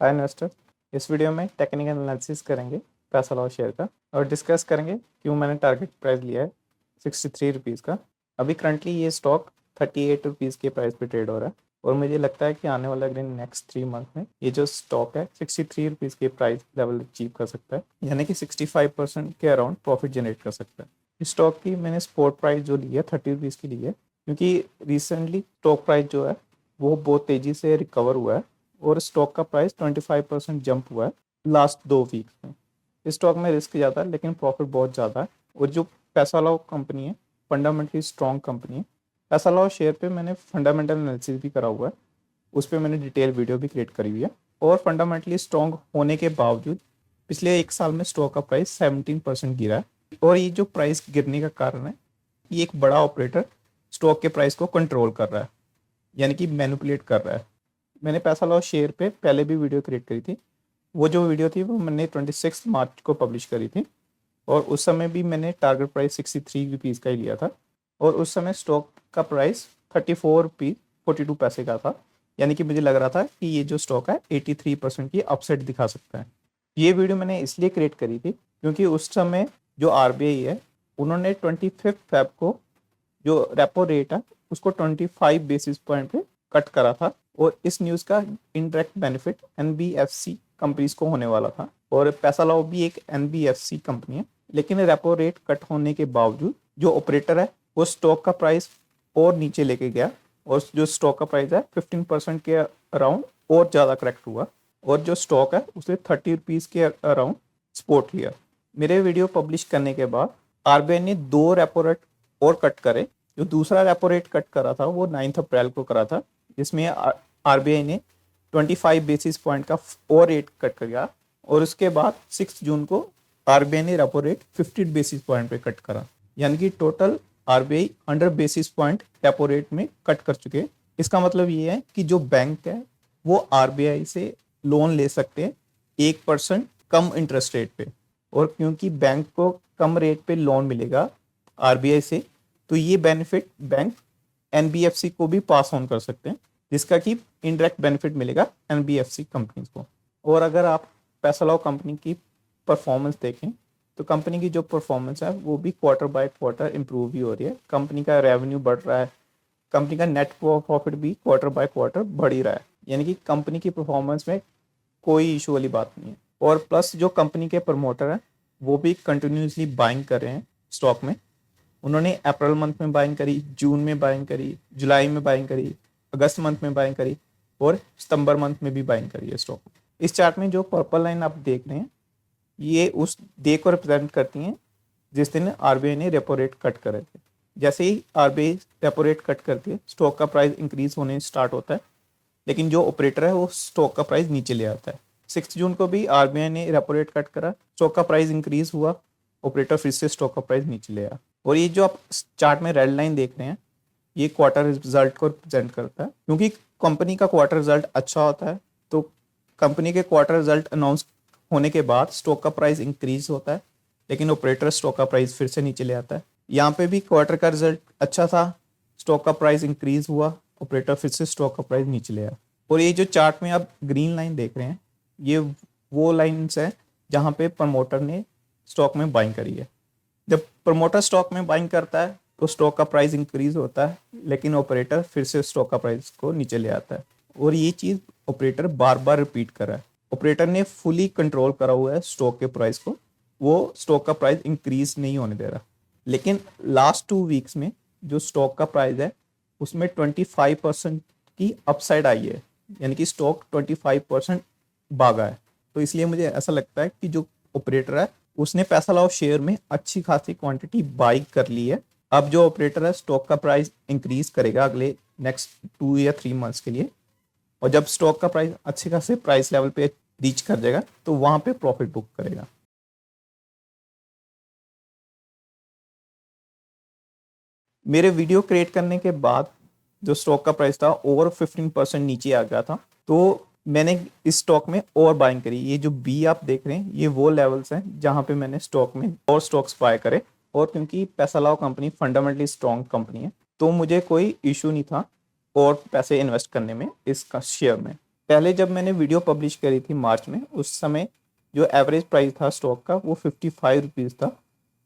हाय investor. इस video में technical analysis करेंगे पैसा लाओ शेयर का और डिस्कस करेंगे क्यों मैंने टारगेट प्राइस लिया है 63 रुपीज़ का। अभी करंटली ये स्टॉक 38 रुपीज़ के प्राइस पे ट्रेड हो रहा है और मुझे लगता है कि आने वाला दिन नेक्स्ट 3 मंथ में ये जो स्टॉक है 63 रुपीज़ के प्राइस लेवल अचीव कर सकता है, यानी कि 65% के अराउंड प्रॉफिट जनरेट कर सकता है। इस स्टॉक की मैंने स्पॉट प्राइस जो ली है 30 रुपीज़ की ली है, क्योंकि रिसेंटली स्टॉक प्राइस जो है वो बहुत तेज़ी से रिकवर हुआ है और स्टॉक का प्राइस 25% जंप हुआ है लास्ट 2 वीक्स में। इस स्टॉक में रिस्क ज़्यादा है लेकिन प्रॉफिट बहुत ज़्यादा है और जो पैसा लाओ कंपनी है फंडामेंटली स्ट्रॉन्ग कंपनी है। पैसा लाओ शेयर पे मैंने फंडामेंटल एनालिसिस भी करा हुआ है, उस पर मैंने डिटेल वीडियो भी क्रिएट करी हुई है और फंडामेंटली स्ट्रॉन्ग होने के बावजूद पिछले 1 साल में स्टॉक का प्राइस 17% गिरा है। और ये जो प्राइस गिरने का कारण है, ये एक बड़ा ऑपरेटर स्टॉक के प्राइस को कंट्रोल कर रहा है, यानी कि मैनिपुलेट कर रहा है। मैंने पैसा लाओ शेयर पे पहले भी वीडियो क्रिएट करी थी। वो जो वीडियो थी वो मैंने 26 मार्च को पब्लिश करी थी और उस समय भी मैंने टारगेट प्राइस 63 रुपीज़ का ही लिया था और उस समय स्टॉक का प्राइस 34 रुपीज़ 42 पैसे का था, यानी कि मुझे लग रहा था कि ये जो स्टॉक है 83% की अपसाइड दिखा सकता है। ये वीडियो मैंने इसलिए क्रिएट करी थी क्योंकि उस समय जो आरबीआई है उन्होंने 25 फेब को जो रेपो रेट है उसको 25 बेसिस पॉइंट पे कट करा था और इस न्यूज़ का इनडायरेक्ट बेनिफिट एनबीएफसी कंपनीज को होने वाला था और पैसा लाओ भी एक एनबीएफसी कंपनी है। लेकिन रेपो रेट कट होने के बावजूद जो ऑपरेटर है वो स्टॉक का प्राइस और नीचे लेके गया और जो स्टॉक का प्राइस है 15% के अराउंड और ज़्यादा करेक्ट हुआ और जो स्टॉक है उसे 30 रुपीज़ के अराउंड सपोर्ट लिया। मेरे वीडियो पब्लिश करने के बाद आरबीआई ने 2 रेपो रेट और कट करे। जो दूसरा रेपो रेट कट करा था वो 9 अप्रैल को करा था, जिसमें आरबीआई ने 25 बेसिस पॉइंट का और रेट कट किया और उसके बाद 6 जून को आरबीआई ने रेपो रेट 50 बेसिस पॉइंट पे कट करा, यानी कि total RBI 100 basis point repo rate में कट कर चुके हैं। इसका मतलब ये है कि जो बैंक है वो आरबीआई से लोन ले सकते हैं 1% कम इंटरेस्ट रेट पे, और क्योंकि बैंक को कम रेट पे लोन मिलेगा आरबीआई से तो ये बेनिफिट बैंक एनबीएफसी को भी पास ऑन कर सकते हैं, जिसका कि इनडायरेक्ट बेनिफिट मिलेगा एनबीएफसी कंपनीज को। और अगर आप पैसा लाओ कंपनी की परफॉर्मेंस देखें तो कंपनी की जो परफॉर्मेंस है वो भी क्वार्टर बाय क्वार्टर इंप्रूव भी हो रही है। कंपनी का रेवेन्यू बढ़ रहा है, कंपनी का नेट प्रॉफिट भी क्वार्टर बाय क्वार्टर बढ़ ही रहा है, यानी कि कंपनी की परफॉर्मेंस में कोई इशू वाली बात नहीं है। और प्लस जो कंपनी के प्रमोटर हैं वो भी कंटिन्यूसली बाइंग कर रहे हैं स्टॉक में। उन्होंने अप्रैल मंथ में बाइंग करी, जून में बाइंग करी, जुलाई में बाइंग करी, अगस्त मंथ में बाइंग करी और सितंबर मंथ में भी बाइंग करी है स्टॉक। इस चार्ट में जो पर्पल लाइन आप देख रहे हैं ये उस डे को रिप्रेजेंट करती हैं जिस दिन आरबीआई ने रेपो रेट कट करे थे। जैसे ही आरबीआई रेपो रेट कट करती है स्टॉक का प्राइस इंक्रीज होने स्टार्ट होता है, लेकिन जो ऑपरेटर है वो स्टॉक का प्राइस नीचे ले आता है। 6 जून को भी आरबीआई ने रेपो रेट कट करा, स्टॉक का प्राइस इंक्रीज हुआ, ऑपरेटर फिर से स्टॉक का प्राइस नीचे ले आया। और ये जो आप चार्ट में रेड लाइन देख रहे हैं ये क्वार्टर रिजल्ट को रिप्रेजेंट करता है, क्योंकि कंपनी का क्वार्टर रिजल्ट अच्छा होता है तो कंपनी के क्वार्टर रिजल्ट अनाउंस होने के बाद स्टॉक का प्राइस इंक्रीज होता है, लेकिन ऑपरेटर स्टॉक का प्राइस फिर से नीचे ले आता है। यहाँ पे भी क्वार्टर का रिजल्ट अच्छा था, स्टॉक का प्राइस इंक्रीज हुआ, ऑपरेटर फिर से स्टॉक का प्राइस नीचे ले आया। और ये जो चार्ट में आप ग्रीन लाइन देख रहे हैं ये वो लाइन्स है जहाँ पे प्रमोटर ने स्टॉक में बाइंग करी है। जब प्रमोटर स्टॉक में बाइंग करता है तो स्टॉक का प्राइस इंक्रीज होता है, लेकिन ऑपरेटर फिर से स्टॉक का प्राइस को नीचे ले आता है। और ये चीज़ ऑपरेटर बार बार रिपीट कर रहा है। ऑपरेटर ने फुली कंट्रोल करा हुआ है स्टॉक के प्राइस को, वो स्टॉक का प्राइस इंक्रीज नहीं होने दे रहा। लेकिन लास्ट 2 वीक्स में जो स्टॉक का प्राइस है उसमें 25% की अपसाइड आई है, यानी कि स्टॉक 25% भागा है। तो इसलिए मुझे ऐसा लगता है कि जो ऑपरेटर है उसने पैसा लाओ शेयर में अच्छी खासी क्वांटिटी बाई कर ली है। अब जो ऑपरेटर है स्टॉक का प्राइस इंक्रीज करेगा अगले नेक्स्ट 2 या 3 मंथ्स के लिए, और जब स्टॉक का प्राइस अच्छे खासे प्राइस लेवल पे रीच कर जाएगा तो वहां पे प्रॉफिट बुक करेगा। मेरे वीडियो क्रिएट करने के बाद जो स्टॉक का प्राइस था ओवर 15% नीचे आ गया था, तो मैंने इस स्टॉक में और बाइंग करी। ये जो बी आप देख रहे हैं ये वो लेवल्स हैं जहां पे मैंने स्टॉक में और स्टॉक्स बाय करे। और क्योंकि पैसा लाओ कंपनी फंडामेंटली स्ट्रॉन्ग कंपनी है तो मुझे कोई इशू नहीं था और पैसे इन्वेस्ट करने में इसका शेयर में। पहले जब मैंने वीडियो पब्लिश करी थी मार्च में, उस समय जो एवरेज प्राइस था स्टॉक का वो 55 रुपीज़ था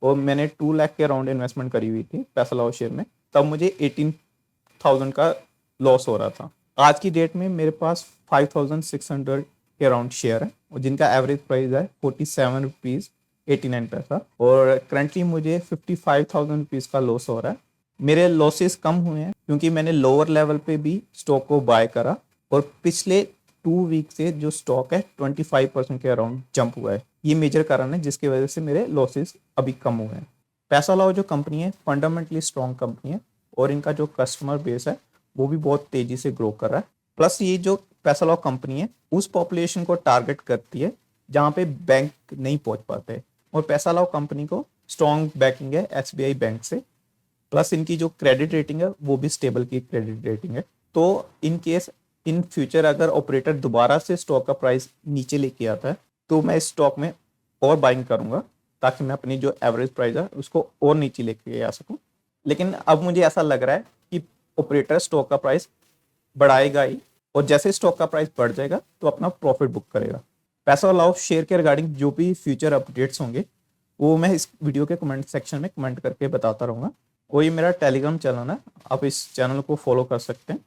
और मैंने 2 लाख के अराउंड इन्वेस्टमेंट करी हुई थी पैसालाव शेयर में। तब मुझे 18,000 का लॉस हो रहा था। आज की डेट में मेरे पास 5,600 के अराउंड शेयर है और जिनका एवरेज प्राइस है 47 रुपीज़ 89 पैसा, और करंटली मुझे 55,000 रुपीज़ का लॉस हो रहा है। मेरे लॉसेस कम हुए हैं क्योंकि मैंने लोअर लेवल पे भी स्टॉक को बाय करा और पिछले 2 वीक से जो स्टॉक है 25% के अराउंड जंप हुआ है। ये मेजर कारण है जिसकी वजह से मेरे लॉसेस अभी कम हुए हैं। पैसालाव जो कंपनी है फंडामेंटली स्ट्रॉन्ग कंपनी है और इनका जो कस्टमर बेस है वो भी बहुत तेजी से ग्रो कर रहा है। प्लस ये जो पैसालाव कंपनी है उस पॉपुलेशन को टारगेट करती है जहाँ पे बैंक नहीं पहुंच पाते, और पैसालाव कंपनी को स्ट्रॉन्ग बैकिंग है एसबीआई बैंक से। प्लस इनकी जो क्रेडिट रेटिंग है वो भी स्टेबल की क्रेडिट रेटिंग है। तो इन केस इन फ्यूचर अगर ऑपरेटर दोबारा से स्टॉक का प्राइस नीचे लेके आता है तो मैं इस स्टॉक में और बाइंग करूंगा ताकि मैं अपनी जो एवरेज प्राइस है उसको और नीचे लेके आ सकूं। लेकिन अब मुझे ऐसा लग रहा है कि ऑपरेटर स्टॉक का प्राइस बढ़ाएगा ही, और जैसे स्टॉक का प्राइस बढ़ जाएगा तो अपना प्रॉफिट बुक करेगा। पैसालाव शेयर के रिगार्डिंग जो भी फ्यूचर अपडेट्स होंगे वो मैं इस वीडियो के कमेंट सेक्शन में कमेंट करके बताता रहूँगा। और ये मेरा टेलीग्राम चैनल है, आप इस चैनल को फॉलो कर सकते हैं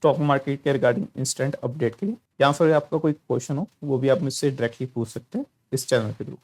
स्टॉक मार्केट के रिगार्डिंग इंस्टेंट अपडेट के लिए, या फिर आपका कोई क्वेश्चन हो वो भी आप मुझसे डायरेक्टली पूछ सकते हैं इस चैनल के थ्रू।